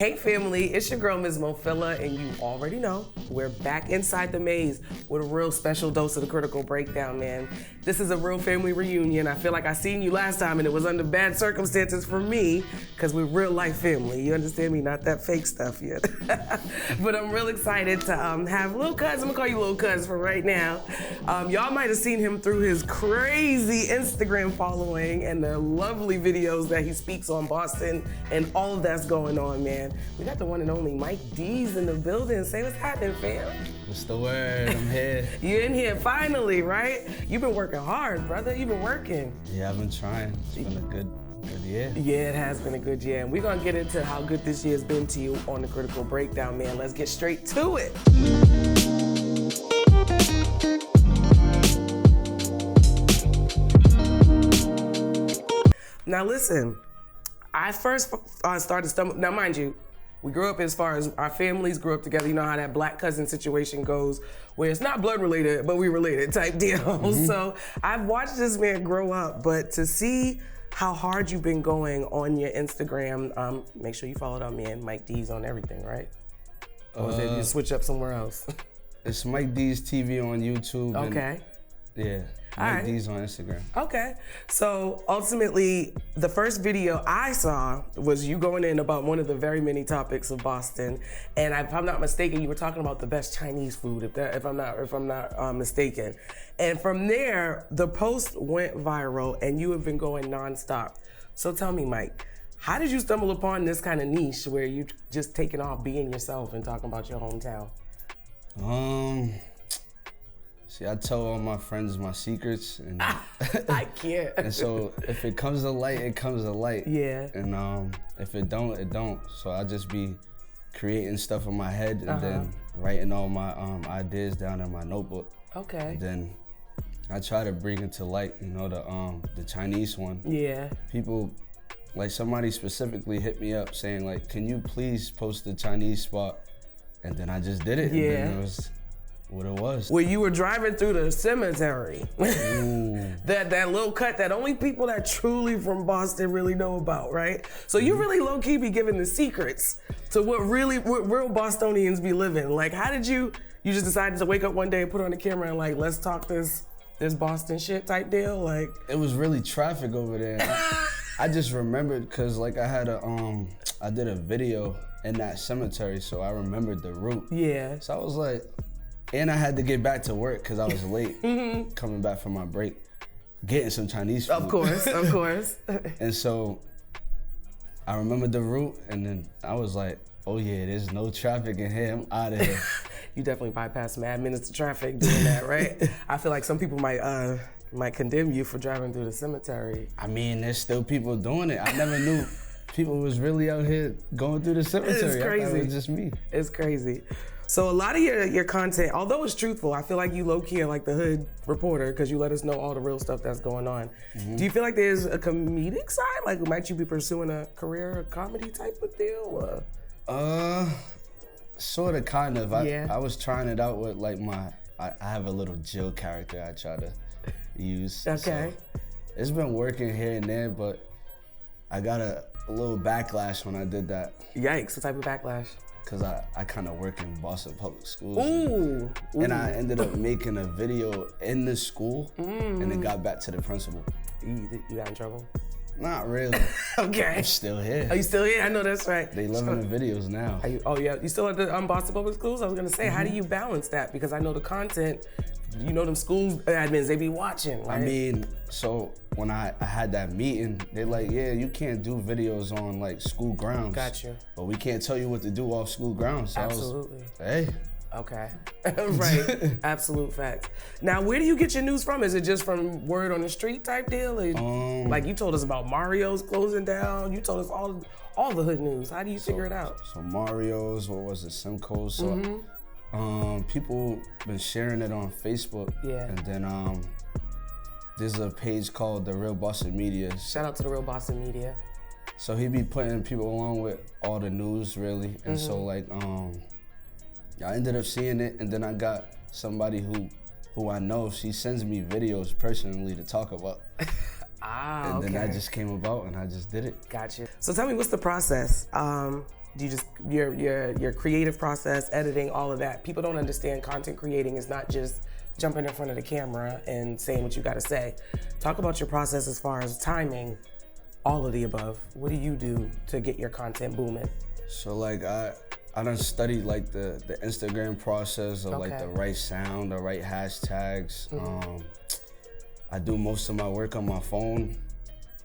Hey family, it's your girl Ms. Mofilla, and you already know we're back inside the maze with a real special dose of the critical breakdown, man. This is a real family reunion. I feel like I seen you last time and it was under bad circumstances for me because we're real life family. You understand me? Not that fake stuff yet. But I'm real excited to have Lil Cuz. I'm gonna call you Lil Cuz for right now. Y'all might have seen him through his crazy Instagram following and the lovely videos that he speaks on Boston and all of that's going on, man. We got the one and only Mike Deez in the building. Say what's happening, fam. What's the word? I'm here. You're in here finally, right? You've been working hard, brother. You've been working. Yeah, I've been trying. It's been a good year. Yeah, it has been a good year. And we're gonna get into how good this year's been to you on the Critical Breakdown, man. Let's get straight to it. Now listen, I first started stumbling. Now mind you, we grew up as far as our families grew up together. You know how that black cousin situation goes, where it's not blood related, but we related type deal. Mm-hmm. So I've watched this man grow up, but to see how hard you've been going on your Instagram, make sure you follow that man, Mike Deez, on everything, right? Or is it you switch up somewhere else? It's Mike Deez TV on YouTube. Okay. Yeah, Mike Deez on Instagram. Okay, so ultimately, the first video I saw was you going in about one of the very many topics of Boston, and if I'm not mistaken, you were talking about the best Chinese food, if I'm not mistaken. And from there, the post went viral, and you have been going nonstop. So tell me, Mike, how did you stumble upon this kind of niche where you just taking off being yourself and talking about your hometown? See, I tell all my friends my secrets, and I can't. And so if it comes to light, it comes to light. Yeah. And if it don't, it don't. So I just be creating stuff in my head and then writing all my ideas down in my notebook. Okay. And then I try to bring it to light, you know, the Chinese one. Yeah. People, like somebody specifically hit me up saying like, can you please post the Chinese spot? And then I just did it. Yeah. And then it was what it was. Where you were driving through the cemetery. that little cut that only people that truly from Boston really know about, right? So you really low-key be giving the secrets to what real Bostonians be living. Like, how did you just decided to wake up one day and put on the camera and like, let's talk this Boston shit type deal? Like, it was really traffic over there. I just remembered because like I did a video in that cemetery, so I remembered the route. Yeah. So I was like, and I had to get back to work because I was late coming back from my break, getting some Chinese food. Of course. And so I remembered the route, and then I was like, oh yeah, there's no traffic in here, I'm out of here. You definitely bypassed mad minutes of traffic doing that, right? I feel like some people might condemn you for driving through the cemetery. I mean, there's still people doing it. I never knew people was really out here going through the cemetery. It's crazy. I thought it was just me. It's crazy. So a lot of your content, although it's truthful, I feel like you low-key are like the hood reporter because you let us know all the real stuff that's going on. Mm-hmm. Do you feel like there's a comedic side? Like, might you be pursuing a career, a comedy type of deal? Sort of, kind of. Yeah. I was trying it out with like I have a little Jill character I try to use. Okay. So it's been working here and there, but I got a little backlash when I did that. Yikes, what type of backlash? Because I kind of work in Boston public schools. Ooh. And I ended up making a video in the school and it got back to the principal. You got in trouble? Not really. Okay. I'm still here. Are you still here? I know that's right. They loving the videos now. You still at the Boston Public Schools? I was gonna say, how do you balance that? Because I know the content, you know them school admins, they be watching, right? I mean, so when I had that meeting, they're like, yeah, you can't do videos on like school grounds. Gotcha. But we can't tell you what to do off school grounds. So Absolutely. Hey. Okay, right, absolute facts. Now, where do you get your news from? Is it just from word on the street type deal? Or, like you told us about Mario's closing down. You told us all the hood news. How do you figure it out? So Mario's, what was it, Simcoe's? So people been sharing it on Facebook. Yeah. And then there's a page called The Real Boston Media. Shout out to The Real Boston Media. So he be putting people along with all the news really. And so like I ended up seeing it, and then I got somebody who I know, she sends me videos personally to talk about. And then that just came about and I just did it. Gotcha. So tell me, what's the process? Do you just your creative process, editing, all of that? People don't understand content creating is not just jumping in front of the camera and saying what you got to say. Talk about your process as far as timing, all of the above. What do you do to get your content booming? So like I done studied like the Instagram process of like the right sound, the right hashtags. I do most of my work on my phone.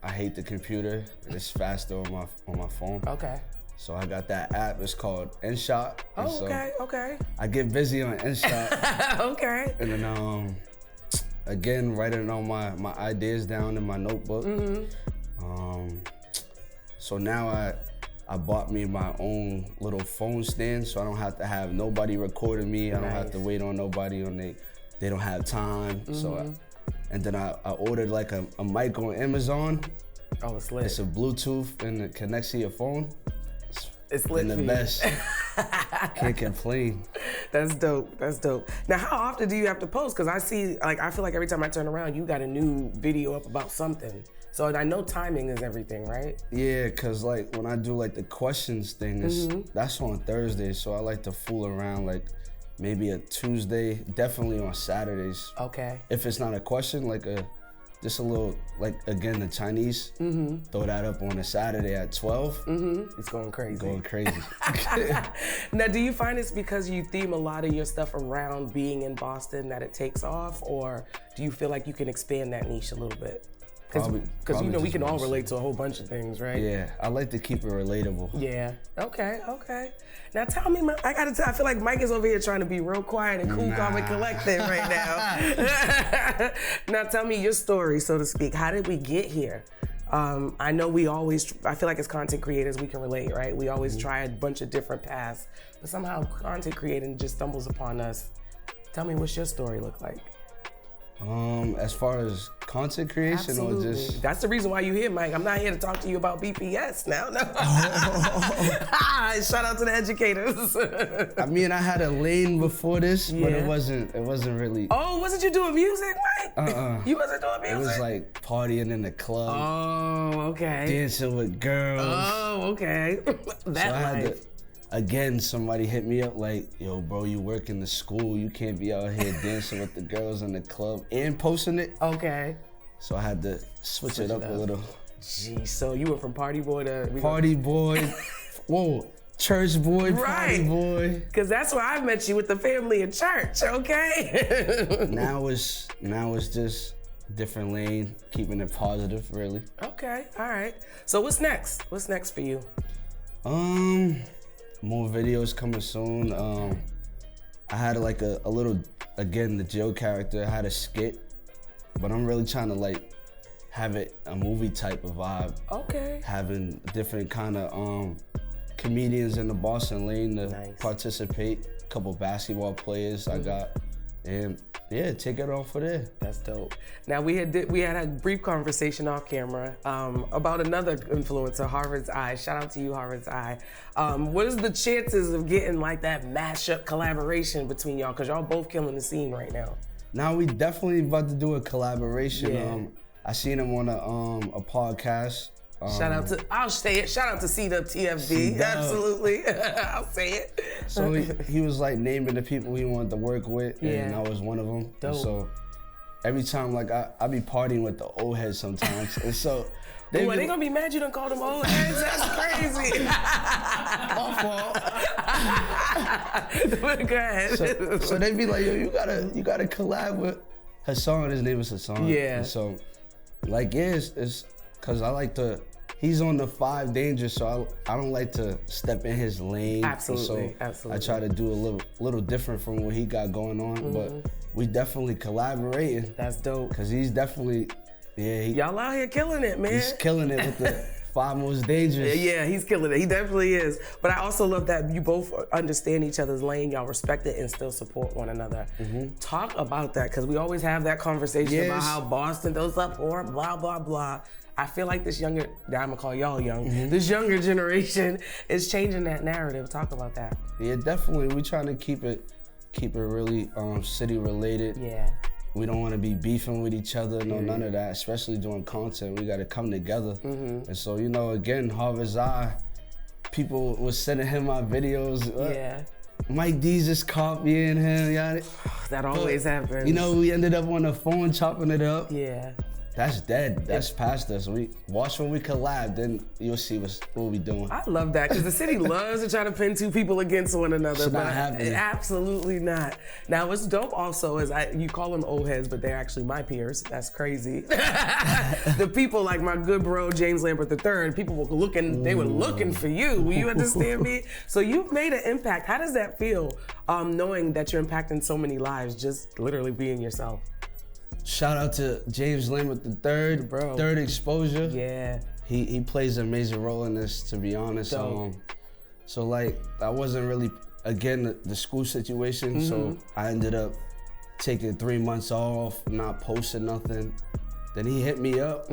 I hate the computer. It's faster on my phone. Okay. So I got that app. It's called InShot. Oh, okay. I get busy on InShot. Okay. And then again, writing all my ideas down in my notebook. So now I bought me my own little phone stand, so I don't have to have nobody recording me. I don't have to wait on nobody they don't have time. So and then I ordered like a mic on Amazon. Oh, it's lit. It's a Bluetooth and it connects to your phone. It's lit and the best. Can't complain. That's dope. Now, how often do you have to post? Because I feel like every time I turn around, you got a new video up about something. So I know timing is everything, right? Yeah, cause like when I do like the questions thing, that's on Thursday. So I like to fool around like maybe a Tuesday, definitely on Saturdays. Okay. If it's not a question, like just a little, like again, the Chinese, throw that up on a Saturday at 12. It's going crazy. Now, do you find it's because you theme a lot of your stuff around being in Boston that it takes off, or do you feel like you can expand that niche a little bit? Because we can all relate to a whole bunch of things, right? Yeah, I like to keep it relatable. Yeah. Okay. Now tell me, I feel like Mike is over here trying to be real quiet and cool, calm, and collected right now. Now tell me your story, so to speak. How did we get here? I know I feel like as content creators, we can relate, right? We always try a bunch of different paths, but somehow content creating just stumbles upon us. Tell me, what's your story look like? As far as content creation, Absolutely. or just... That's the reason why you're here, Mike. I'm not here to talk to you about BPS now. No. Shout out to the educators. I mean, I had a lane before this, but it wasn't really... Oh, wasn't you doing music, Mike? You wasn't doing music? It was like partying in the club. Oh, okay. Dancing with girls. Oh, okay. Again, somebody hit me up like, yo, bro, you work in the school. You can't be out here dancing with the girls in the club and posting it. Okay. So I had to switch it up a little. Geez, so you went from party boy to... Party boy. Whoa, church boy, party boy. Because that's where I met you, with the family in church, okay? Now it's just different lane, keeping it positive, really. Okay, all right. So what's next? What's next for you? More videos coming soon. I had like a little, again, the Joe character. I had a skit, but I'm really trying to like have it a movie type of vibe. Okay. Having different kind of comedians in the Boston lane to participate. A couple basketball players I got, and yeah, take it off for there. That's dope. Now we had a brief conversation off camera about another influencer, Harvard's Eye. Shout out to you, Harvard's Eye. What is the chances of getting like that mashup collaboration between y'all? Because y'all both killing the scene right now. Now we definitely about to do a collaboration. Yeah. I seen him on a podcast. Shout out to, I'll say it, shout out to C-Dub TFD. C-Dub. Absolutely, I'll say it. So he was like naming the people he wanted to work with, and I was one of them. Dope. And so every time, like I be partying with the old heads sometimes, and so they gonna be mad you done called them old heads? That's crazy. My fault. Go ahead. So they be like, yo, you gotta collab with Hassan. His name is Hassan. Yeah. And so, like, yeah, it's cause I like to. He's on the 5 dangers, so I don't like to step in his lane. Absolutely, so absolutely. I try to do a little different from what he got going on, but we definitely collaborating. That's dope. Cause he's definitely, y'all out here killing it, man. He's killing it with the 5 most dangerous. Yeah, he's killing it. He definitely is. But I also love that you both understand each other's lane, y'all respect it, and still support one another. Talk about that, because we always have that conversation about how Boston does support, blah, blah, blah. I feel like this younger, I'm gonna call y'all young, this younger generation is changing that narrative. Talk about that. Yeah, definitely. We trying to keep it really city related. Yeah. We don't want to be beefing with each other, none of that, especially doing content. We got to come together. And so, again, Harvard's Eye, people was sending him my videos. Yeah. Mike Deez is copying him. Yeah. That always happens. You know, we ended up on the phone chopping it up. Yeah. That's dead. That's past us. We watch when we collab, then you'll see what we doing. I love that because the city loves to try to pin two people against one another, Should but not happen. Absolutely not. Now what's dope also is you call them old heads, but they're actually my peers. That's crazy. The people like my good bro James Lambert III, people were looking. They were looking for you. Will you understand me? So you've made an impact. How does that feel, knowing that you're impacting so many lives, just literally being yourself? Shout out to James Lambert III, Bro. Third Exposure. Yeah. He plays a major role in this, to be honest. So like, I wasn't really, again, the school situation, so I ended up taking 3 months off, not posting nothing. Then he hit me up.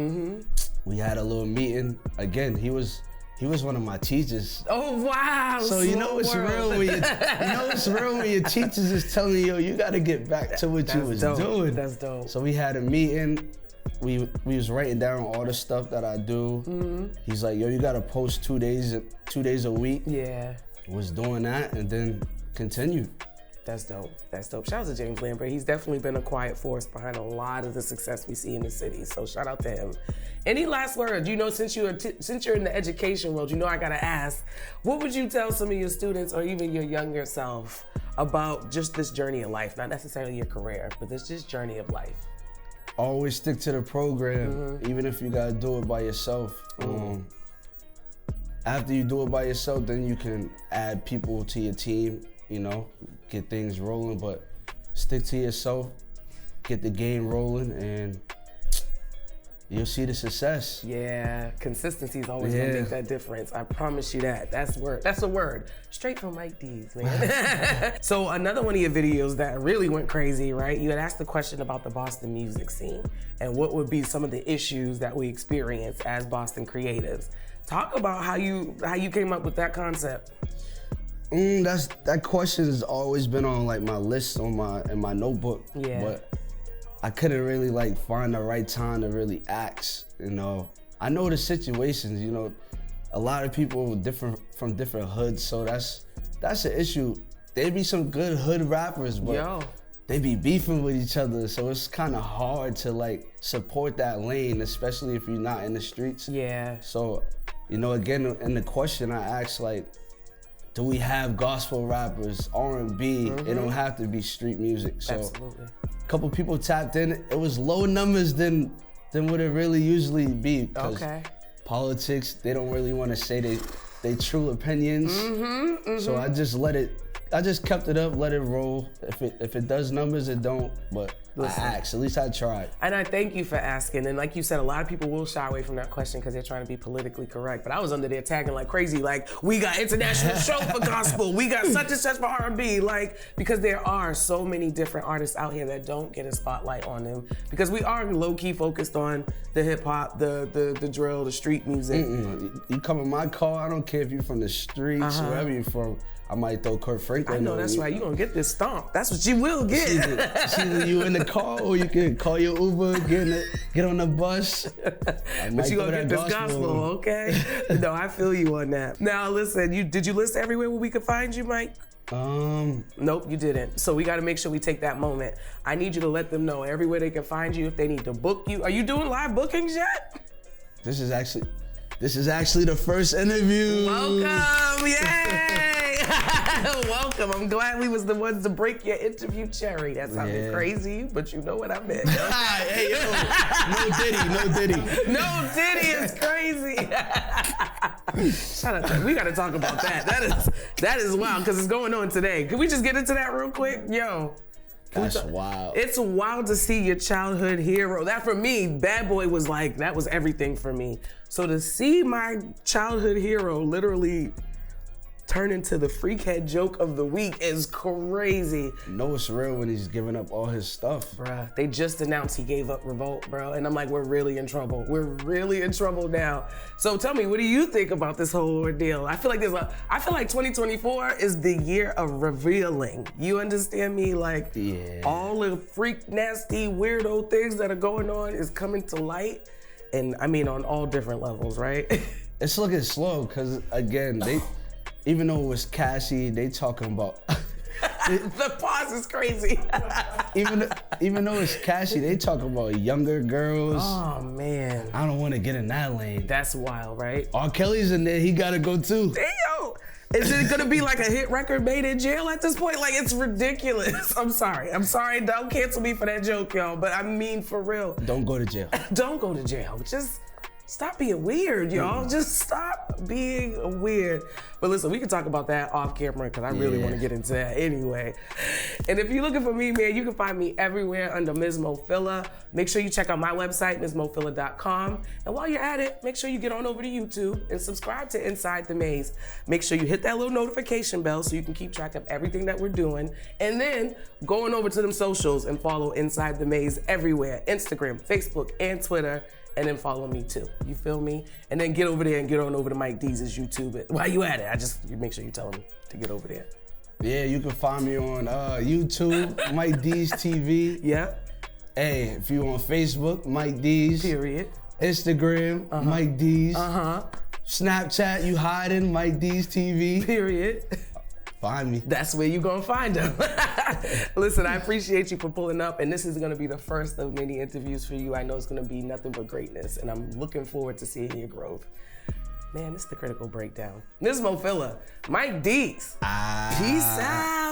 We had a little meeting. Again, he was one of my teachers. Oh wow! So you know it's real when your teachers is telling you, yo, you gotta get back to what you was doing. That's dope. So we had a meeting. We was writing down all the stuff that I do. He's like, yo, you gotta post 2 days a week. Yeah. Was doing that and then continued. That's dope. That's dope. Shout out to James Lambert. He's definitely been a quiet force behind a lot of the success we see in the city. So shout out to him. Any last words? You know, since you're in the education world, you know I gotta ask, what would you tell some of your students or even your younger self about just this journey of life? Not necessarily your career, but this just journey of life. Always stick to the program, even if you gotta do it by yourself. After you do it by yourself, then you can add people to your team, you know, get things rolling, but stick to yourself, get the game rolling, and you'll see the success. Yeah, consistency is always gonna make that difference. I promise you that. That's a word. Straight from Mike Deez, man. So another one of your videos that really went crazy, right? You had asked the question about the Boston music scene and what would be some of the issues that we experience as Boston creatives. Talk about how you came up with that concept. That question has always been on like my list in my notebook. Yeah. But I couldn't really like find the right time to really ask, you know. I know the situations, you know, a lot of people from different hoods, so that's an issue. There be some good hood rappers, but they be beefing with each other, so it's kind of hard to like support that lane, especially if you're not in the streets. Yeah. So, you know, again, in the question I asked, like, do we have gospel rappers, R&B? It don't have to be street music. So absolutely. A couple people tapped in. It was lower numbers than what it really usually be. Okay. Politics, they don't really want to say they true opinions. So I just kept it up, let it roll. If it does numbers, it don't. But listen, I asked. At least I tried. And I thank you for asking. And like you said, a lot of people will shy away from that question because they're trying to be politically correct. But I was under there tagging like crazy. Like, we got international show for gospel. We got such and such for R&B. Like, because there are so many different artists out here that don't get a spotlight on them because we are low key focused on the hip hop, the drill, the street music. You come in my car. I don't care if you're from the streets, wherever you're from. I might throw Kurt Franklin. I know that's right. You gonna get this stomp. That's what you will get. It's either you in the car or you can call your Uber, get on the bus. But you gonna get this gospel, okay? No, I feel you on that. Now listen, did you list everywhere where we could find you, Mike? Nope, you didn't. So we got to make sure we take that moment. I need you to let them know everywhere they can find you if they need to book you. Are you doing live bookings yet? This is actually the first interview. Welcome, yay! Welcome. I'm glad we was the ones to break your interview cherry. That sounded crazy, but you know what I meant. Hey, yo, no Diddy. No Diddy is crazy. Shout out to, we got to talk about that. That is wild because it's going on today. Can we just get into that real quick? Yo. That's wild. It's wild to see your childhood hero. That for me, Bad Boy was like, that was everything for me. So to see my childhood hero literally turn into the freakhead joke of the week is crazy. You know it's real when he's giving up all his stuff. Bruh, they just announced he gave up Revolt, bro. And I'm like, we're really in trouble. We're really in trouble now. So tell me, what do you think about this whole ordeal? I feel like 2024 is the year of revealing. You understand me? Like, all the freak, nasty, weirdo things that are going on is coming to light. And I mean, on all different levels, right? It's looking slow, cause again, even though it was Cassie, they talking about. The pause is crazy. even though it's Cassie, they talk about younger girls. Oh man. I don't want to get in that lane. That's wild, right? R. Kelly's in there, he gotta go too. Damn. Is it gonna be like a hit record made in jail at this point? Like, it's ridiculous. I'm sorry. Don't cancel me for that joke, y'all. But I mean, for real. Don't go to jail. Don't go to jail. Just stop being weird, y'all. Just stop being weird. But listen, we can talk about that off camera because I really want to get into that anyway. And if you're looking for me, man, you can find me everywhere under Ms. Mofilla. Make sure you check out my website, MsMofilla.com. And while you're at it, make sure you get on over to YouTube and subscribe to Inside the Maze. Make sure you hit that little notification bell so you can keep track of everything that we're doing. And then go on over to them socials and follow Inside the Maze everywhere, Instagram, Facebook, and Twitter. And then follow me too. You feel me? And then get over there and get on over to Mike Deez's YouTube. While you at it, you make sure you tell him to get over there. Yeah, you can find me on YouTube, Mike Deez TV. Yeah. Hey, if you on Facebook, Mike Deez. Period. Instagram, Mike Deez. Snapchat, you hiding, Mike Deez TV. Period. Find me. That's where you gonna find him. Listen, I appreciate you for pulling up, and this is gonna be the first of many interviews for you. I know it's gonna be nothing but greatness, and I'm looking forward to seeing your growth. Man, this is the Critical Breakdown. This is Mofilla, Mike Deez. Peace out.